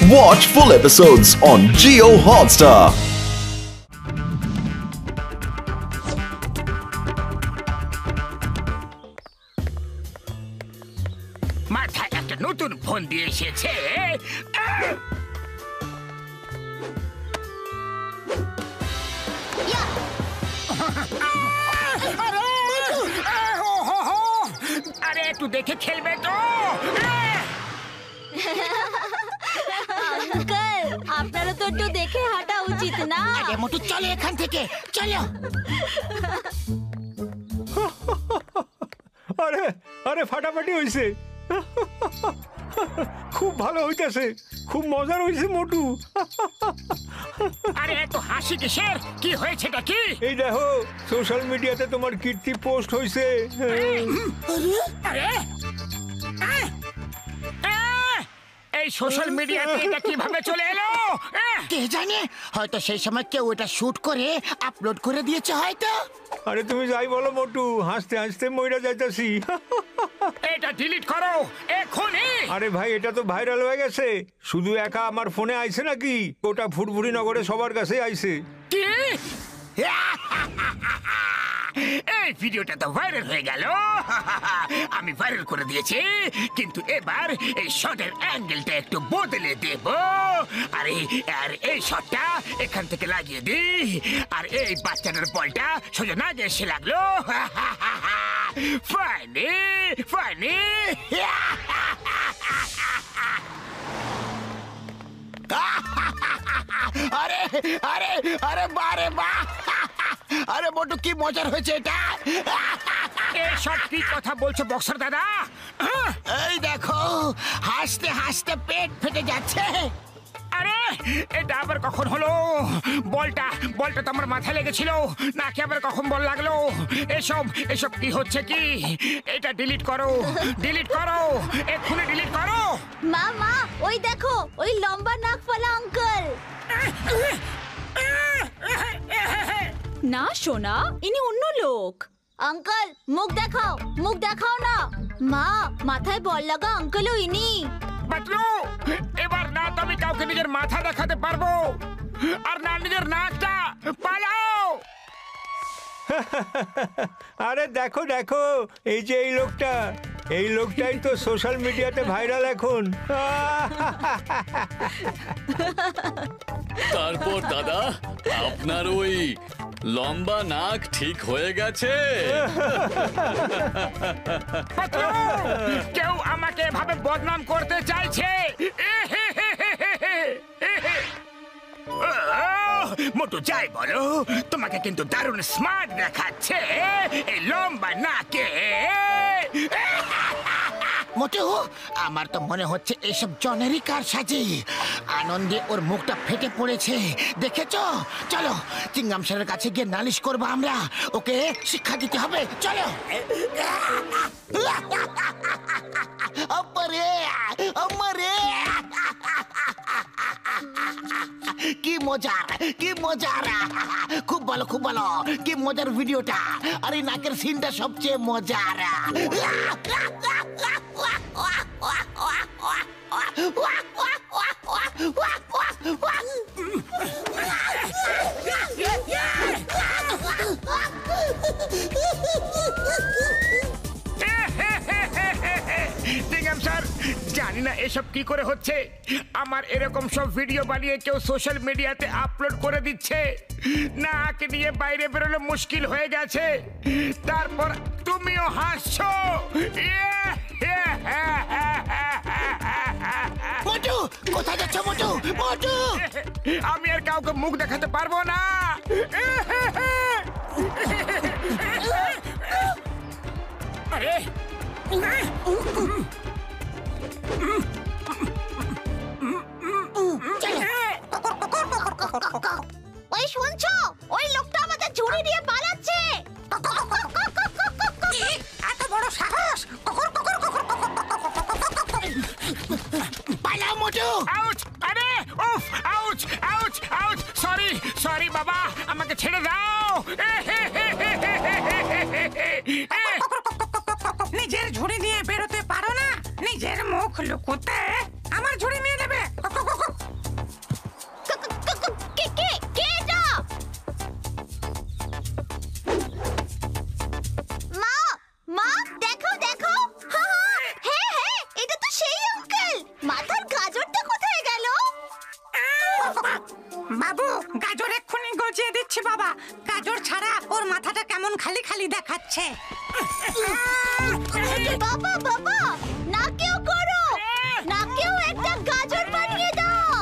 Watch full episodes on Jio Hotstar. মাথায় একটা নতুন ফোন দিয়ে এসেছে। আরে একটু দেখে খেলবে তো। আঙ্কেল, আপনারা তো একটু দেখে হাঁটা উচিত না? আরে মোটু চলো এখান থেকে, চলো। আরে আরে ফাটাফাটি হইছে, খুব ভালো হইতাছে, খুব মজার হইছে মোটু। আরে এত হাসি কিসের? কি হয়েছেটা কি? এই দেখো সোশ্যাল মিডিয়াতে তোমার কীর্তি পোস্ট হইছে। আরে এই সোশ্যাল মিডিয়াতে এটা কিভাবে চলে এলো কে জানে? হয়তো সেই সময় কেউ এটা শুট করে আপলোড করে দিয়েছে হয়তো। আরে তুমি যাই বলো মোটু, হাসতে হাসতে মইরা যাইতাছি। এটা ডিলিট করো এখনই। আরে ভাই এটা তো ভাইরাল হয়ে গেছে, শুধু একা আমার ফোনে আইছে নাকি, ওটা ফুটফুরি নগরে সবার কাছে আইছে। কি? এই ভিডিওটা তো ভাইরাল হয়ে গেল। আমি ভাইরাল করে দিয়েছি, কিন্তু এবার এই শটের অ্যাঙ্গেলটা একটু বদলে দেব। আর এই শটটা এখান থেকে লাগিয়ে দিই, আর এই বাচ্চাটার বলটা সোজা না গিয়ে এসে লাগলো। Funny funny. আরে আরে আরে বারে বা, আরে মোটু কি মজার হয়েছে এটা। এসব কি কথা বলছো বক্সার দাদা? এই দেখো হাসতে হাসতে পেট ফেটে যাচ্ছে। আরে এটা আবার কখন হলো? বলটা তো আমার মাথায় লেগেছিল, নাকি আবার কখন বল লাগলো? এসব কি হচ্ছে কি? এটা ডিলিট করো, ডিলিট করো, এক্ষুনি ডিলিট করো। মা মা, ওই দেখো ওই লম্বা নাকওয়ালা আঙ্কেল। না সোনা, ইনি অন্য লোক। আঙ্কেল মুখ দেখাও, মুখ দেখাও না। মা, মাথায় বল লাগা আঙ্কেলও ইনি। বাটলু, এবার না তো আমি কাউকে নিজের মাথা দেখাতে পারবো, আর না নিজের নাকটা। পালাও। আরে দেখো দেখো, এই যে এই লোকটাই তো সোশ্যাল মিডিয়াতে ভাইরাল এখন। তারপর দাদা আপনার ওই লম্বা নাক ঠিক হয়ে গেছে? কেউ আমাকে এভাবে বদনাম করতে চাইছে। মোটু যাই বলো, তোমাকে কিন্তু দারুণ স্মার্ট দেখাচ্ছে এই লম্বা নাকে। মোটু, আমার তো মনে হচ্ছে এসব জনেরই কারসাজি। আনন্দে ওর মুখটা ফেটে পড়েছে, দেখেছো? চলো চিংগাম স্যারের কাছে গিয়ে নালিশ করবো আমরা, ওকে শিক্ষা দিতে হবে। চলো। আরে আমারে কি মজার, কি মজার, খুব ভালো খুব ভালো, কি মজার ভিডিওটা। আরে নাকের সিনটা সবচেয়ে মজার। জানি না এসব কি করে হচ্ছে। আমার এরকম সব ভিডিও বানিয়ে কেউ সোশ্যাল মিডিয়াতে আপলোড করে দিচ্ছে, নাক নিয়ে বাইরে বেরোলে মুশকিল হয়ে গেছে। তারপর তুমিও হাসছো। মোটু কোথায় যাচ্ছ? মোটু মোটু, আমি আর কাউকে মুখ দেখাতে পারবো না। আরে ওই শুনছো, ওই লোকটা আমাদের ঝুড়ি দিয়ে পালাচ্ছে। এত বড় সাহস! পালাও মোটু। আউচ! আরে উফ! Ouch ouch ouch! সরি বাবা, আমাকে ছেড়ে দাও। নিজের ঝুড়ি নিয়ে বেরোতে পারো না? নিজের মুখ লুকোতে আমার ঝুড়ি নিয়ে নেবে? গাজর এক্ষুনি গজিয়ে দিচ্ছি বাবা। গাজর ছাড়া ওর মাথাটা কেমন খালি খালি দেখাচ্ছে। বাবা বাবা নাকেও করো, নাকেও একটা গাজর বানিয়ে দাও।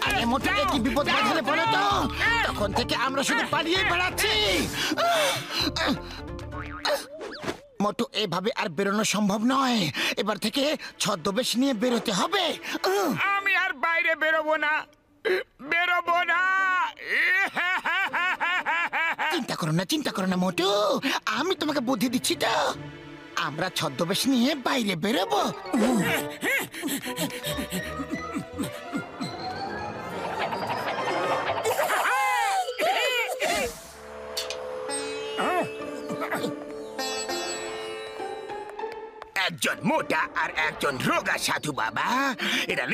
আরে মোটু কি বিপদ বাঁধালে বলো তো, তখন থেকে আমরা শুধু পালিয়ে বেড়াচ্ছি। মোটু এভাবে আর বেরোনো সম্ভব নয়, এবার থেকে ছদ্মবেশ নিয়ে বেরোতে হবে। আমি আর বাইরে বেরোবো না, বেরোবো না। চিন্তা করো না মোটু, আমি তোমাকে বুদ্ধি দিচ্ছি তো। আমরা ছদ্মবেশ নিয়ে বাইরে বেরোবো। একজন মোটা আর একজন রোগা সাধু বাবা, এরা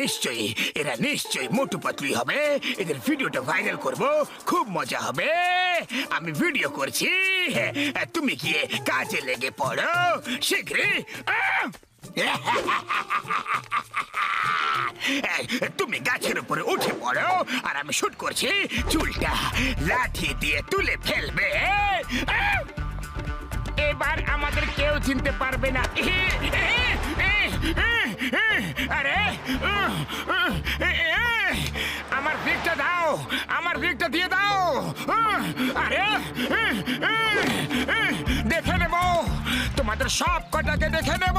নিশ্চয়ই মোটু পাতলুই হবে। এদের ভিডিওটা ভাইরাল করব, খুব মজা হবে। আমি ভিডিও করছি, তুমি গিয়ে কাজে লেগে পড়ো শীঘ্রই। তুমি গাছের উপরে উঠে পড়ো আর আমি শুট করছি, চুলটা লাঠি দিয়ে তুলে ফেলবে। এবার আমাদের কেউ চিনতে পারবে না। আরে আমার দিকটা দাও, আমার দিকটা দিয়ে দাও। আরে দেখে নেব, তোমাদের সব কটাকে দেখে নেব।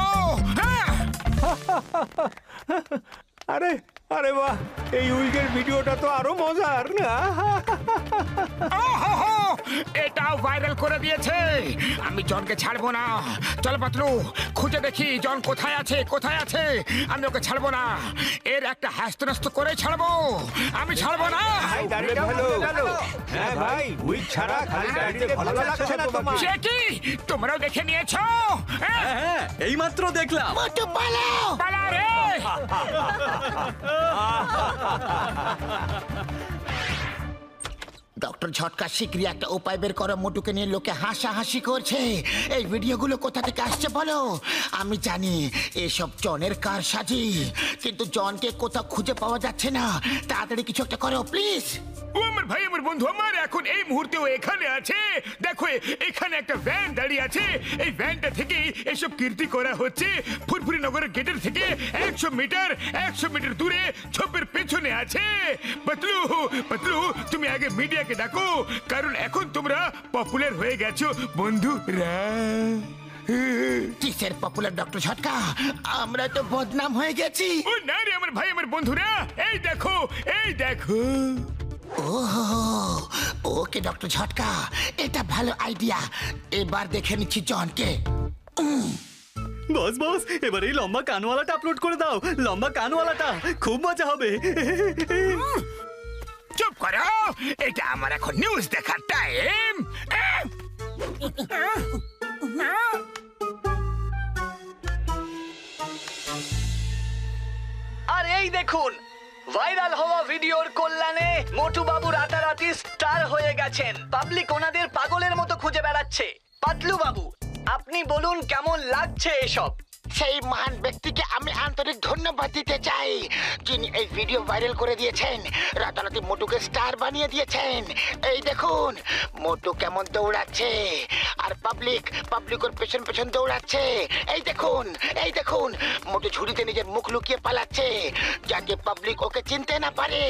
আরে আরে বাহ, এই উইকের ভিডিওটা তো আরো মজার না? এটাও ভাইরাল করে দিয়েছে। আমি জনকে ছাড়বো না। চল পাতলু, খুঁজে দেখি জন কোথায় আছে, কোথায় আছে। আমি ওকে ছাড়বো না, এর একটা হ্যাস্ত করে ছাড়বো। আমি ছাড়বো না। হ্যাঁ ভাই, উইক ছাড়া খালি দাঁড়িয়ে ভালো লাগছে না তোমার? সে কি, তোমরাও দেখে নিয়েছো? হ্যাঁ, এই মাত্র দেখলাম। মোটু পালাও, পালা রে। ডক্টর ঝটকা শিগগিরই একটা উপায় বের করো। মোটুকে নিয়ে লোকে হাসাহাসি করছে। এই ভিডিওগুলো কোথা থেকে আসছে বলো? আমি জানি এসব জনের কারসাজি, কিন্তু জনকে কোথাও খুঁজে পাওয়া যাচ্ছে না। তাড়াতাড়ি কিছু একটা করো প্লিজ। ও আমার ভাই, আমার বন্ধু, আমার এখন এই মুহূর্তেও এখানে আছে। দেখো এখানে একটা ভ্যান দাঁড়িয়ে আছে। এই ভ্যানটা থেকে এসব কীর্তি করা হচ্ছে। ফুরফুরি নগরের গেটের থেকে 100 মিটার দূরে ঝোপের পেছনে আছে। পাতলু, তুমি আগে মিডিয়াকে ডাকো, কারণ এখন তোমরা পপুলার হয়ে গেছো বন্ধুরা। কিসের পপুলার ডক্টর ঝটকা? আমরা তো বদনাম হয়ে গেছি। ও না রে আমার ভাই, আমার বন্ধুরা, এই দেখো। ওকে ডক্টর ঝটকা, এটা ভালো আইডিয়া। এবার দেখে নিচ্ছি জনকে। বস, এবার এই লম্বা কানওয়ালাটা আপলোড করে দাও। লম্বা কানওয়ালাটা, খুব মজা হবে। চুপ করো, এটা আমার এখন নিউজ দেখার টাইম। আর এই দেখুন, ভাইরাল হওয়া ভিডিওর কল্যাণে মোটু বাবু রাতারাতি স্টার হয়ে গেছেন। পাবলিক ওনাদের পাগলের মতো খুঁজে বেড়াচ্ছে। পাতলু বাবু, আপনি বলুন কেমন লাগছে এসব? সেই মহান ব্যক্তিকে আমি আন্তরিক ধন্যবাদ দিতে চাই, যিনি এই ভিডিও ভাইরাল করে দিয়েছেন, রাতারাতি মোটুকে স্টার বানিয়ে দিয়েছেন। এই দেখুন মোটু কেমন দৌড়াচ্ছে, আর পাবলিক ওর পেছন দৌড়াচ্ছে। এই দেখুন মোটু ঝুড়িতে নিজের মুখ লুকিয়ে পালাচ্ছে, যাতে পাবলিক ওকে চিনতে না পারে।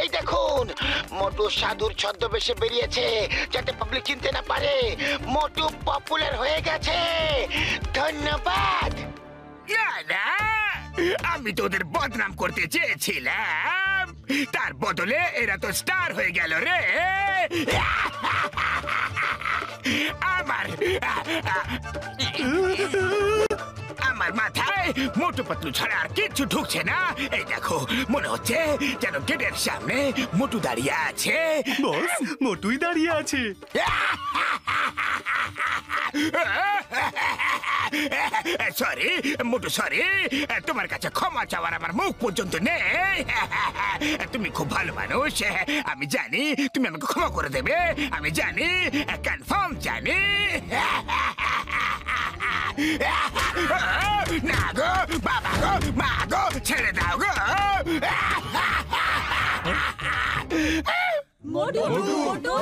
এই দেখুন মোটু সাধুর ছদ্মবেশে বেরিয়েছে, যাতে পাবলিক চিনতে না পারে। মোটু পপুলার হয়ে গেছে। ধন্যবাদ। না, আমি তো ওদের বদনাম করতে চেয়েছিলাম, তার বদলে এরা তো স্টার হয়ে গেল রে। আমার মাথায় মোটু পাতলু ছাড়া আর কিচ্ছু ঢুকছে না। এই দেখো, মনে হচ্ছে যেন গেটের সামনে মোটু দাঁড়িয়ে আছে। বস, মোটুই দাঁড়িয়ে আছে। সরি মোটু, সরি। তোমার কাছে ক্ষমা চাওয়ার আমার মুখ পর্যন্ত নেই। তুমি খুব ভালো মানুষ, আমি জানি। তুমি আমাকে ক্ষমা করে দেবে, আমি জানি, কনফার্ম জানি। না গো, বাবা গো, মা গো, ছেড়ে দাও গো। মোটু মোটু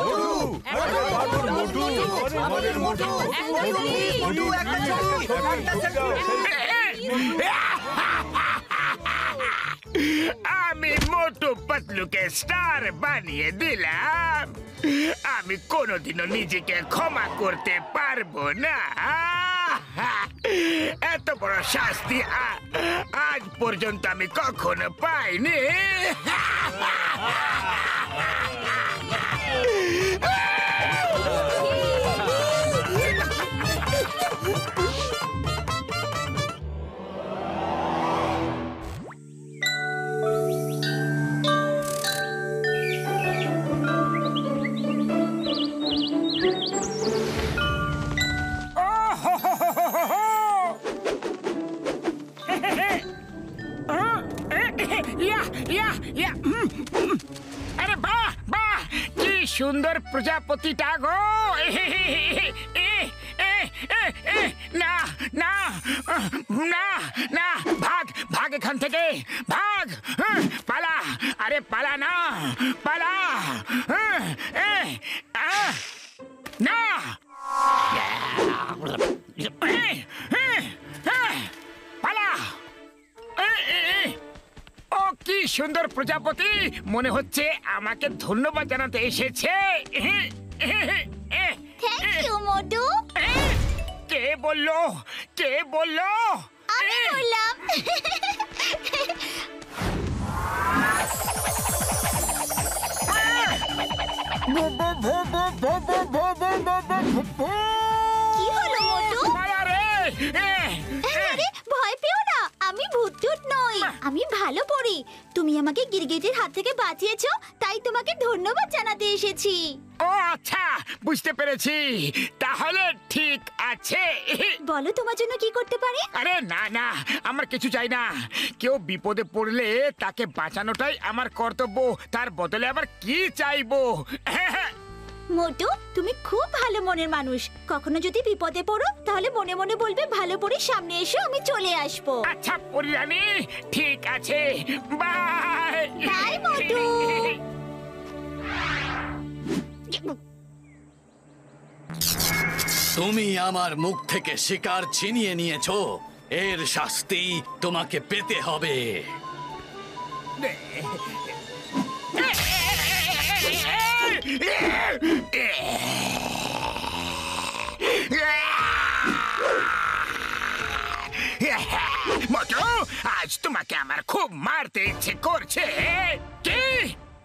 আমি মোটু পাতলুকে স্টার বানিয়ে দিলাম। আমি কোনোদিনও নিজেকে ক্ষমা করতে পারবো না। এত বড় শাস্তি আজ পর্যন্ত আমি কখনো পাইনি। আরে বাহ বাহ, কি সুন্দর প্রজাপতিটা গো। না না না না, ভাগ ভাগ এখান থেকে, ভাগ, পালা, আরে পালা না, পালা না, পালা। ও কি সুন্দর প্রজাপতি, মনে হচ্ছে আমাকে ধন্যবাদ জানাতে এসেছে। থ্যাংক ইউ মোটু। কে বললো, কে বললো? আমি বললাম। কি হলো মোটু? আরে ভয় পেও না, আমি ভূত টুত নই, আমি ভালো পড়ি। তুমি আমাকে গিরগিটির হাত থেকে বাঁচিয়েছো, তাই তোমাকে ধন্যবাদ জানাতে এসেছি। ও আচ্ছা, বুঝতে পেরেছি, তাহলে ঠিক আছে। বলো তোমার জন্য কি করতে পারি? আরে না না, আমার কিছু চাই না। কেউ বিপদে পড়লে তাকে বাঁচানোটাই আমার কর্তব্য, তার বদলে আবার কি চাইবো? মোটু, তুমি খুব ভালো মনের মানুষ। কখনো যদি বিপদে পড়ো তাহলে মনে মনে বলবে ভালো পড়ি, সামনে এসো, আমি চলে আসবো। আচ্ছা পরিরানী, ঠিক আছে, বাই বাই মোটু। তুমি আমার মুখ থেকে শিকার ছিনিয়ে নিয়েছো, এর শাস্তি তোমাকে পেতে হবে। মোটু, আজ তোমাকে আমার খুব মারতে ইচ্ছে করছে। কি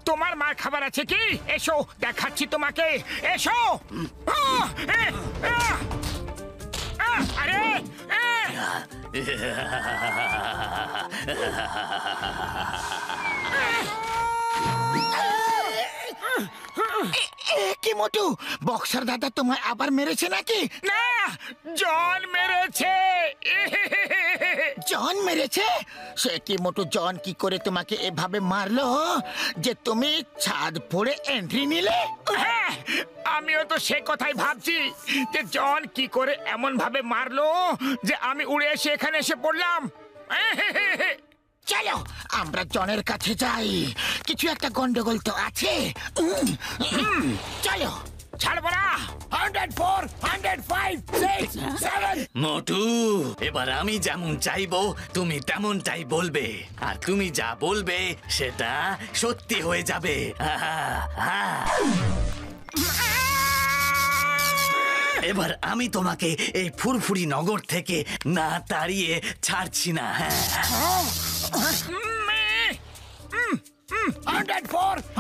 তোমার মার খাবার আছে কি? এসো দেখাচ্ছি তোমাকে, এসো। আরে কি মোটু, বক্সার দাদা তোমায় আবার মেরেছে নাকি? না, জন মেরেছে। জন মেরেছে? সে কি মোটু, জন কি করে তোমাকে এভাবে মারলো যে তুমি ছাদ পড়ে এন্ট্রি নিলে? হ্যাঁ, আমিও তো সে কথাই ভাবছি যে জন কি করে এমন ভাবে মারলো যে আমি উড়ে এসে এখানে এসে পড়লাম। চলো আমরা জনের কাছে যাই, কিছু একটা গন্ডগোল তো আছে। চলো, ছাড়বো না। 104, 105, 6, 7। মোটু, এবার আমি যেমন চাইবো তুমি তেমনটাই বলবে, আর তুমি যা বলবে সেটা সত্যি হয়ে যাবে। এবার আমি তোমাকে এই ফুরফুরি নগর থেকে না তাড়িয়ে ছাড়ছি না।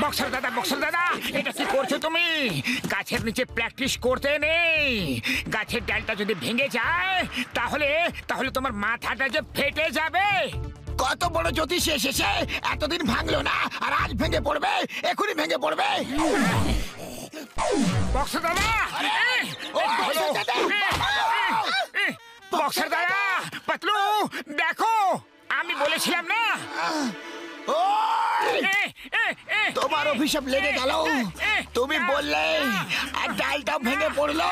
বক্সার দাদা, বক্সার দাদা, এটা কি করছো তুমি? গাছের নিচে প্র্যাকটিস করতে নেই। গাছের ডালটা যদি ভেঙে যায় তাহলে তাহলে তোমার মাথাটা যে ফেটে যাবে। কত বড় জ্যোতিষ এসেছে, এতদিন ভাঙলো না, আর আজ ভেঙে পড়বে, এখনই ভেঙে পড়বে। বক্সার দাদা, বক্সার দাদা, পাতলু দেখো, আমি বলেছিলাম না। তোমার অভিশাপ লেগে গেল, তুমি বললে আর ডালটাও ভেঙে পড়লো।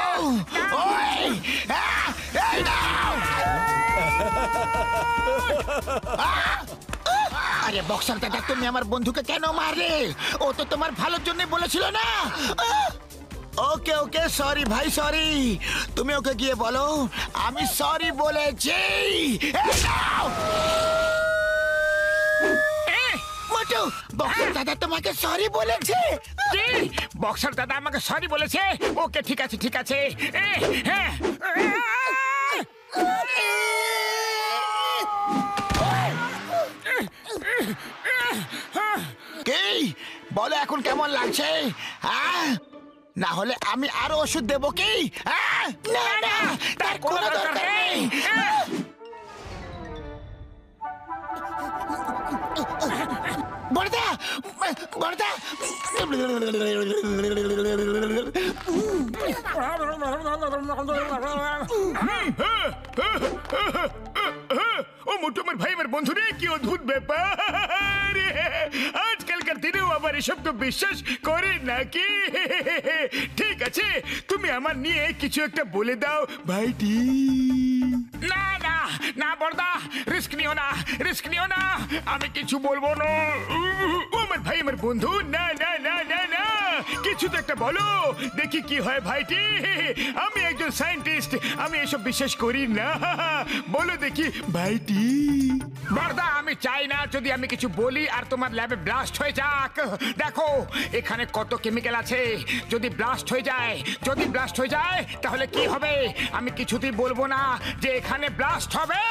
আরে বক্সার দাদা, তুমি আমার বন্ধুকে কেন মারলে? ও তো তোমার ভালোর জন্য বলেছিল না? ওকে ওকে, সরি ভাই, সরি। তুমি ওকে গিয়ে বলো আমি সরি বলেছি। মোটু, বক্সার দাদা তোমাকে সরি বলেছে। কি? বক্সার দাদা আমাকে সরি বলেছে? ওকে, ঠিক আছে ঠিক আছে। হ্যাঁ, কি বলো এখন কেমন লাগছে? না হলে আমি আরো ওষুধ দেবো কি? না না, তার কোনো দরকার নেই। বড়দা, বড়দা, ও মোটু আমার ভাই, আমার বন্ধু রে, কি অদ্ভুত ব্যাপার! আজকালকার দিনেও আবার এসব তো বিশ্বাস করে নাকি? ঠিক আছে, তুমি আমার নিয়ে কিছু একটা বলে দাও ভাইটি। না না না বড়দা, রিস্ক নিও না, রিস্ক নিও না, আমি কিছু বলবো না। ও আমার ভাই, আমার বন্ধু, না না না না না, কিছু তো একটা বলো, দেখি কি হয় ভাইটি। আমি একজন সায়েন্টিস্ট, আমি এসব বিশ্বাস করি না। বলো দেখি ভাইটি। বড়দা, আমি চাই না যদি আমি কিছু বলি আর তোমার ল্যাবে ব্লাস্ট হয়ে যাক। দেখো এখানে কত কেমিক্যাল আছে, যদি ব্লাস্ট হয়ে যায়, যদি ব্লাস্ট হয়ে যায় তাহলে কি হবে? আমি কিছুতেই বলবো না যে এখানে ব্লাস্ট হবে।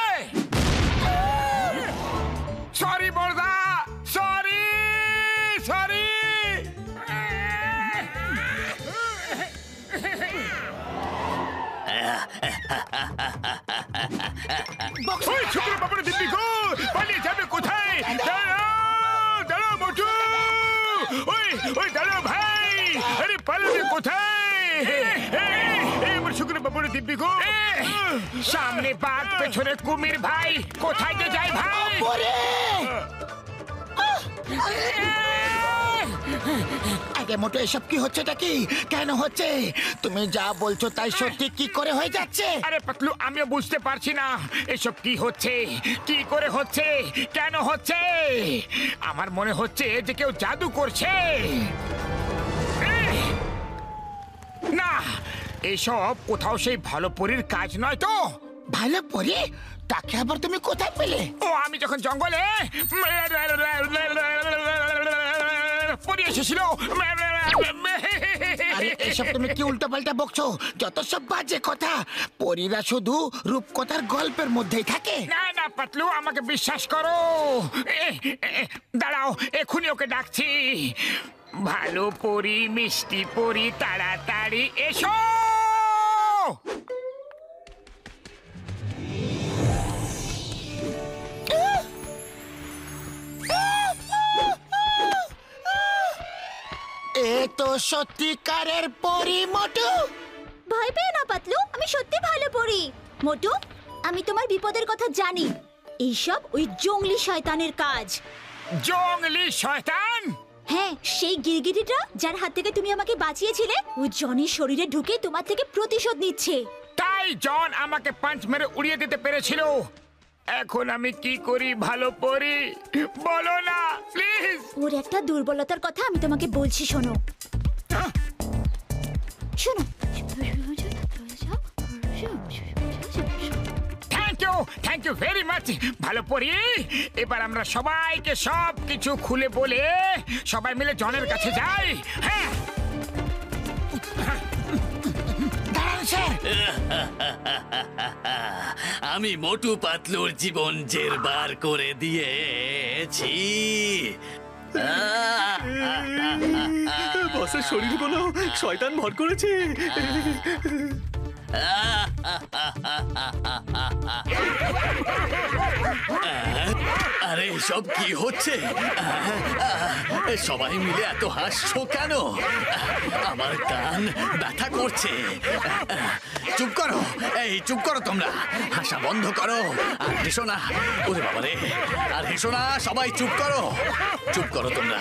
সরি বড়দা, সরি সরি। ওই ছোকরা বাবার দিব্যি গো, পালিয়ে যাবে কোথায়? দাঁড়াও দাঁড়াও মোটু, ওই ওই দাঁড়াও ভাই, আরে পালাবে কোথায়? আমার ছোকরা বাবার দিব্যি গো, সামনে বাঘ পেছনে কুমির ভাই, কোথায় যে যায় ভাই? আগে মোটো, এসব কি হচ্ছেটা কি? কেন হচ্ছে? তুমি যা বলছো তাই সত্যি কি করে হয়ে যাচ্ছে? আরে পাতলু, আমিও বুঝতে পারছি না এসব কি হচ্ছে, কি করে হচ্ছে, কেন হচ্ছে। আমার মনে হচ্ছে যে কেউ জাদু করছে। না, এসব কোথাও সেই ভালো পরীর কাজ নয় তো। ভালো পরি? তাকে আবার তুমি কোথায় পেলে? ও, আমি যখন জঙ্গলে পরী এসেছিল। আরে এসব তুমি কি উল্টো পাল্টা বকছো? যত সব বাজে কথা। পরীরা শুধু রূপকথার গল্পের মধ্যেই থাকে। না না পাতলু, আমাকে বিশ্বাস করো। দাঁড়াও, এখনই ওকে ডাকছি। ভালো পরী, মিষ্টি পরী, তাড়াতাড়ি এসো। এ তো সত্যিকারের পরী মোটু। ভয় পেও না পাতলু, আমি সত্যি ভালো পড়ি। মোটু, আমি তোমার বিপদের কথা জানি। এইসব ওই জঙ্গলি শয়তানের কাজ। জঙ্গলি শয়তান? হ্যাঁ, সেই গিরগিটিটা যার হাত থেকে তুমি আমাকে বাঁচিয়েছিলে, ও জনের শরীরে ঢুকে তোমার থেকে প্রতিশোধ নিচ্ছে। তাই জন আমাকে পাঞ্চ মেরে উড়িয়ে দিতে পেরেছিল। এখন আমি কি করি ভালো পরি, বলো না প্লিজ। ওর একটা দুর্বলতার কথা আমি তোমাকে বলছি, শোনো শোনো। থ্যাংক ইউ ভেরি মাচ ভালো পরি। এবার আমরা সবাইকে সব কিছু খুলে বলে সবাই মিলে জনের কাছে যাই। হ্যাঁ, আমি মোটু পাতলুর জীবন জেরবার করে দিয়েছি। বসের শরীর কোনো শয়তান ভর করেছে। আরে সব কি হচ্ছে? সবাই মিলে এত হাসছো কেন? আমার কান ব্যথা করছে। চুপ করো, এই চুপ করো তোমরা, হাসা বন্ধ করো আর হেসো না। ওরে বাবারে, আর হেসো না, সবাই চুপ করো, চুপ করো তোমরা।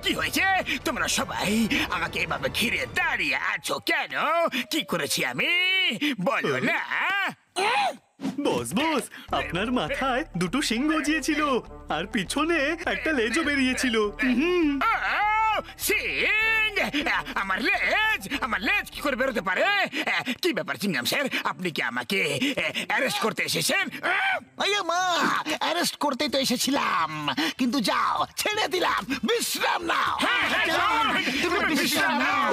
কি হয়েছে? তোমরা সবাই আমাকে এভাবে ঘিরে দাঁড়িয়ে আছো কেন? কি করেছি আমি? বলো না। বস বস, আপনার মাথায় দুটো শিং গজিয়েছিল আর পিছনে একটা লেজও বেরিয়েছিল। সিং! আমার লেজ কি করে বেরোতে পারে? কি ব্যাপার চিংগাম স্যার, আপনি কি আমাকে অ্যারেস্ট করতে এসেছেন? আইয়া মা, অ্যারেস্ট করতেই তো এসেছিলাম, কিন্তু যাও, ছেড়ে দিলাম, বিশ্রাম নাও। তুমি বিশ্রাম নাও।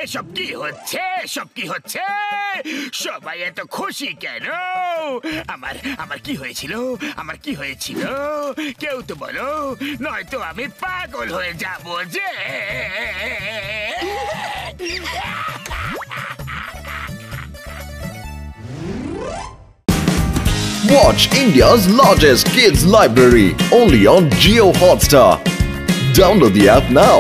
এসব কি হচ্ছে? এসব কি হচ্ছে? সবাই এত খুশি কেন? আমার কি হয়েছিল? আমার কি হয়েছিল? কেউ তো বলো, নয়তো আমি পাগল হয়ে যাব যে। Watch India's largest kids library only on Jio Hotstar. Download the app now.